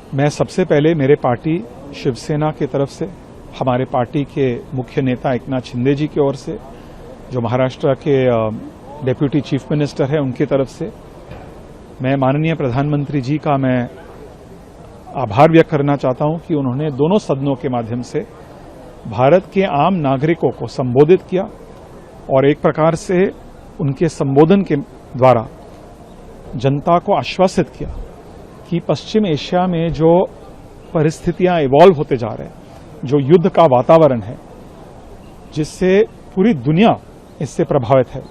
मैं सबसे पहले मेरे पार्टी शिवसेना की तरफ से, हमारे पार्टी के मुख्य नेता एकनाथ शिंदे जी की ओर से, जो महाराष्ट्र के डेप्यूटी चीफ मिनिस्टर है उनकी तरफ से, मैं माननीय प्रधानमंत्री जी का मैं आभार व्यक्त करना चाहता हूं कि उन्होंने दोनों सदनों के माध्यम से भारत के आम नागरिकों को संबोधित किया और एक प्रकार से उनके संबोधन के द्वारा जनता को आश्वासित किया कि पश्चिम एशिया में जो परिस्थितियां इवॉल्व होते जा रहे हैं, जो युद्ध का वातावरण है जिससे पूरी दुनिया इससे प्रभावित है,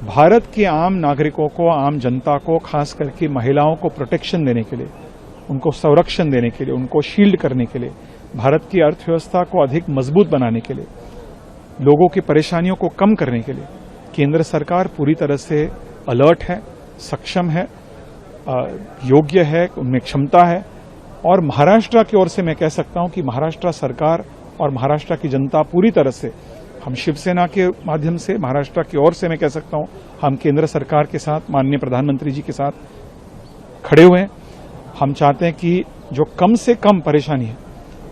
भारत के आम नागरिकों को, आम जनता को, खास करके महिलाओं को प्रोटेक्शन देने के लिए, उनको संरक्षण देने के लिए, उनको शील्ड करने के लिए, भारत की अर्थव्यवस्था को अधिक मजबूत बनाने के लिए, लोगों की परेशानियों को कम करने के लिए केंद्र सरकार पूरी तरह से अलर्ट है, सक्षम है, योग्य है, उनमें क्षमता है। और महाराष्ट्र की ओर से मैं कह सकता हूं कि महाराष्ट्र सरकार और महाराष्ट्र की जनता पूरी तरह से, हम शिवसेना के माध्यम से महाराष्ट्र की ओर से मैं कह सकता हूं, हम केंद्र सरकार के साथ, माननीय प्रधानमंत्री जी के साथ खड़े हुए हैं। हम चाहते हैं कि जो कम से कम परेशानी है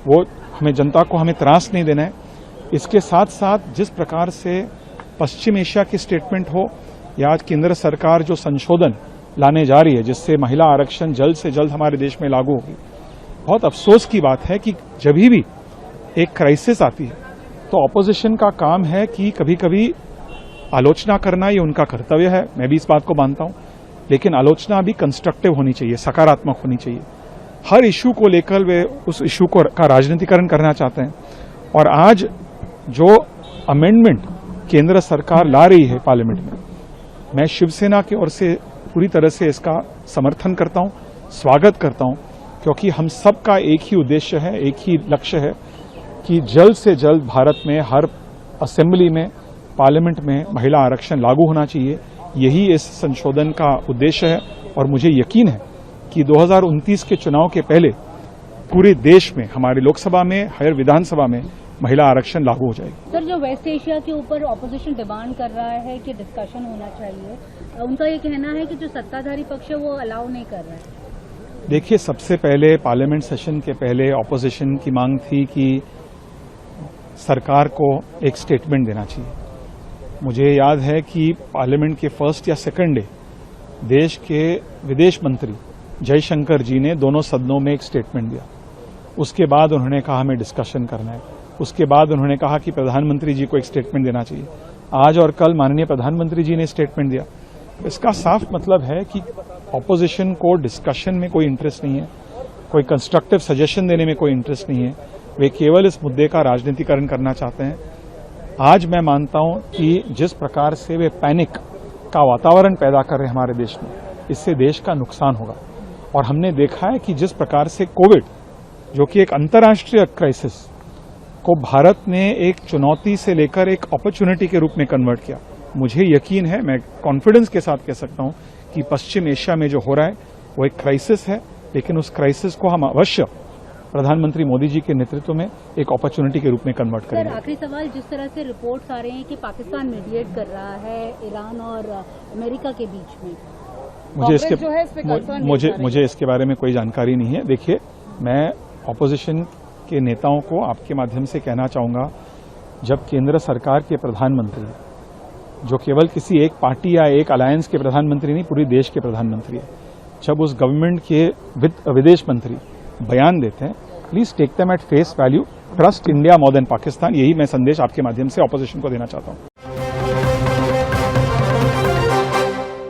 वो हमें, जनता को हमें त्रास नहीं देना है। इसके साथ साथ जिस प्रकार से पश्चिम एशिया की स्टेटमेंट हो या आज केंद्र सरकार जो संशोधन लाने जा रही है जिससे महिला आरक्षण जल्द से जल्द हमारे देश में लागू होगी, बहुत अफसोस की बात है कि जब भी एक क्राइसिस आती है तो ऑपोजिशन का काम है कि कभी कभी आलोचना करना, ये उनका कर्तव्य है, मैं भी इस बात को मानता हूं, लेकिन आलोचना भी कंस्ट्रक्टिव होनी चाहिए, सकारात्मक होनी चाहिए। हर इशू को लेकर वे उस इशू का राजनीतिकरण करना चाहते हैं। और आज जो अमेंडमेंट केंद्र सरकार ला रही है पार्लियामेंट में, मैं शिवसेना की ओर से पूरी तरह से इसका समर्थन करता हूं, स्वागत करता हूं, क्योंकि हम सबका एक ही उद्देश्य है, एक ही लक्ष्य है कि जल्द से जल्द भारत में हर असेंबली में, पार्लियामेंट में महिला आरक्षण लागू होना चाहिए। यही इस संशोधन का उद्देश्य है और मुझे यकीन है कि 2029 के चुनाव के पहले पूरे देश में, हमारे लोकसभा में, हर विधानसभा में महिला आरक्षण लागू हो जाएगी। सर, जो वेस्ट एशिया के ऊपर ऑपोजिशन डिमांड कर रहा है कि डिस्कशन होना चाहिए, उनका ये कहना है कि जो सत्ताधारी पक्ष है वो अलाउ नहीं कर रहा है। देखिए, सबसे पहले पार्लियामेंट सेशन के पहले ऑपोजिशन की मांग थी कि सरकार को एक स्टेटमेंट देना चाहिए। मुझे याद है कि पार्लियामेंट के फर्स्ट या सेकंड डे देश के विदेश मंत्री जयशंकर जी ने दोनों सदनों में एक स्टेटमेंट दिया। उसके बाद उन्होंने कहा हमें डिस्कशन करना है। उसके बाद उन्होंने कहा कि प्रधानमंत्री जी को एक स्टेटमेंट देना चाहिए। आज और कल माननीय प्रधानमंत्री जी ने स्टेटमेंट दिया। इसका साफ मतलब है कि ऑपोजिशन को डिस्कशन में कोई इंटरेस्ट नहीं है, कोई कंस्ट्रक्टिव सजेशन देने में कोई इंटरेस्ट नहीं है। वे केवल इस मुद्दे का राजनीतिकरण करना चाहते हैं। आज मैं मानता हूं कि जिस प्रकार से वे पैनिक का वातावरण पैदा कर रहे हैं हमारे देश में, इससे देश का नुकसान होगा। और हमने देखा है कि जिस प्रकार से कोविड, जो कि एक अंतर्राष्ट्रीय क्राइसिस को भारत ने एक चुनौती से लेकर एक अपॉर्चुनिटी के रूप में कन्वर्ट किया, मुझे यकीन है, मैं कॉन्फिडेंस के साथ कह सकता हूं कि पश्चिम एशिया में जो हो रहा है वो एक क्राइसिस है, लेकिन उस क्राइसिस को हम अवश्य प्रधानमंत्री मोदी जी के नेतृत्व में एक अपॉर्चुनिटी के रूप में कन्वर्ट करेंगे। सर, आखिरी सवाल, जिस तरह से रिपोर्ट्स आ रहे हैं कि पाकिस्तान मीडिएट कर रहा है ईरान और अमेरिका के बीच में, मुझे इसके बारे में कोई जानकारी नहीं है। देखिए, मैं ऑपोजिशन के नेताओं को आपके माध्यम से कहना चाहूंगा, जब केंद्र सरकार के प्रधानमंत्री, जो केवल किसी एक पार्टी या एक अलायंस के प्रधानमंत्री नहीं, पूरी देश के प्रधानमंत्री है, जब उस गवर्नमेंट के विदेश मंत्री बयान देते हैं, please take them at face value, trust India more than Pakistan. यही मैं संदेश आपके माध्यम से ऑपोजिशन को देना चाहता हूं।